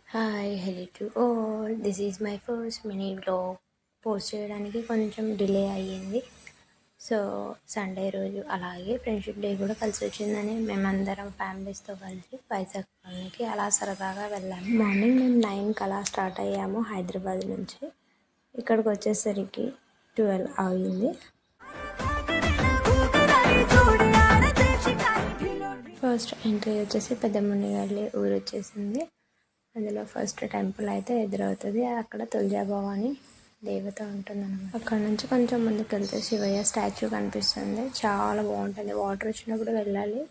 Hi hello to all, this is my first mini vlog. Post చేయడానికి కొంచెం delay అయ్యింది. So Sunday రోజు అలాగే ఫ్రెండ్షిప్ డే కూడా కలిసి వచ్చిందని మేమందరం ఫ్యామిలీస్తో కలిసి వైజాగ్ కాలనీకి అలా సరదాగా వెళ్ళాము. మార్నింగ్ మేము 9కి అలా స్టార్ట్ అయ్యాము హైదరాబాద్ నుంచి. ఇక్కడికి వచ్చేసరికి 12 అయింది. ఫస్ట్ ఎంట్రీ వచ్చేసి పెద్దమునిగల్లి ఊరు వచ్చేసింది. అందులో ఫస్ట్ టెంపుల్ అయితే ఎదురవుతుంది. అక్కడ తులజా భవాని దేవత ఉంటుందన్నమాట. అక్కడ నుంచి కొంచెం ముందుకు వెళ్తే శివయ్య స్టాచ్యూ కనిపిస్తుంది. చాలా బాగుంటుంది. వాటర్ వచ్చినప్పుడు వెళ్ళాలి.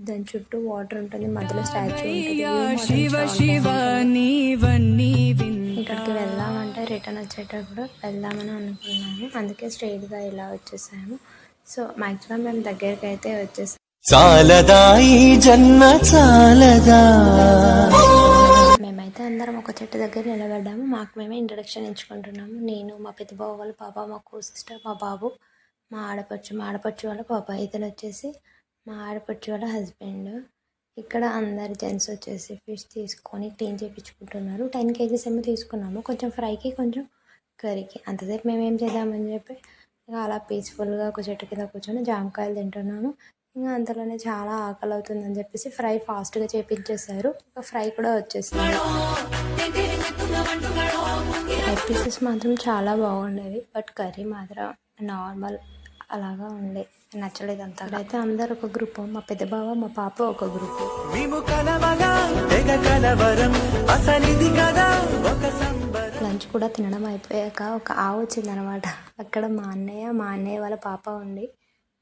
దాని చుట్టూ వాటర్ ఉంటుంది, మధ్యలో స్టాచ్యూ ఉంటుంది. ఇక్కడికి వెళ్దామంటే రిటర్న్ వచ్చేటప్పుడు వెళ్దామని అనుకున్నాము. అందుకే స్ట్రైట్గా ఇలా వచ్చేసాము. సో మాక్సిమం మేము దగ్గరికి అయితే వచ్చేసాము. చాలదా ఈ జన్మ చాలదా. మేమైతే అందరం ఒక చెట్టు దగ్గర నిలబడ్డాము. మాకు మేమే ఇంట్రడక్షన్ ఇచ్చుకుంటున్నాము. నేను, మా పెద్ద బావ వాళ్ళ పాప, మా కో సిస్టర్, మా బాబు, మా ఆడపడుచు వాళ్ళ పాప. ఇతను వచ్చేసి మా ఆడపడుచు వాళ్ళ హస్బెండ్. ఇక్కడ అందరు జెంట్స్ వచ్చేసి ఫిష్ తీసుకొని క్లీన్ చేయించుకుంటున్నారు. 10 kgs ఏమో తీసుకున్నాము, కొంచెం ఫ్రైకి కొంచెం కర్రీకి. అంతసేపు మేమేం చేద్దామని చెప్పి అలా పీస్ఫుల్గా ఒక చెట్టు కింద కూర్చొని జామకాయలు తింటున్నాము. ఇంకా అంతలోనే చాలా ఆకలి అవుతుందని చెప్పేసి ఫ్రై ఫాస్ట్గా చేపించేశారు. ఇంకా ఫ్రై కూడా వచ్చేసింది. ఫ్రై పీసెస్ మాత్రం చాలా బాగుండేవి, బట్ కర్రీ మాత్రం నార్మల్ అలాగా ఉండే, నచ్చలేదు అంతా. అయితే అందరు ఒక గ్రూప్, మా పెద్ద బావ మా పాప ఒక గ్రూప్. లంచ్ కూడా తినడం అయిపోయాక ఒక ఆవు వచ్చిందనమాట. అక్కడ మా అన్నయ్య వాళ్ళ పాప ఉండి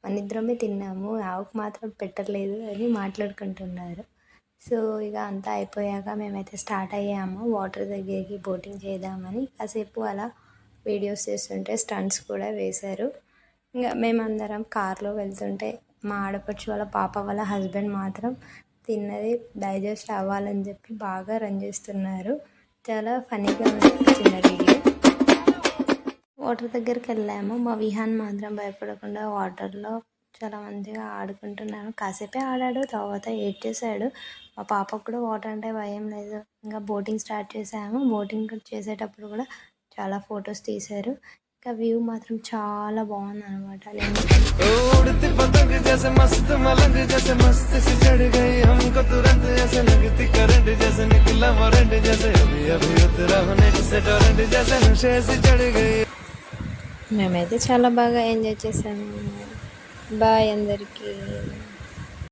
మనిద్దరమే తిన్నాము. ఆవుకు మాత్రం పెట్టలేదు అని మాట్లాడుకుంటున్నారు. సో ఇక అంతా అయిపోయాక మేమైతే స్టార్ట్ అయ్యాము వాటర్ దగ్గరికి బోటింగ్ చేద్దామని. కాసేపు అలా వీడియోస్ చేస్తుంటే స్టంట్స్ కూడా వేశారు. ఇంకా మేమందరం కార్లో వెళ్తుంటే మా ఆడపడుచు వాళ్ళ పాప వాళ్ళ హస్బెండ్ మాత్రం తిన్నది డైజెస్ట్ అవ్వాలని చెప్పి బాగా రన్ చేస్తున్నారు. చాలా ఫన్నీగా అనిపించింది వీడియో. వాటర్ దగ్గరికి వెళ్ళాము. మా విహాన్ మాత్రం భయపడకుండా వాటర్లో చాలా మంచిగా ఆడుకుంటున్నాను. కాసేపే ఆడాడు, తర్వాత ఏడ్చేసాడు. మా పాపకు కూడా వాటర్ అంటే భయం లేదు. ఇంకా బోటింగ్ స్టార్ట్ చేసాము. బోటింగ్ చేసేటప్పుడు కూడా చాలా ఫొటోస్ తీశారు. ఇంకా వ్యూ మాత్రం చాలా బాగుంది అనమాట. మేమైతే చాలా బాగా ఎంజాయ్ చేసాము. బాయ్ అందరికీ.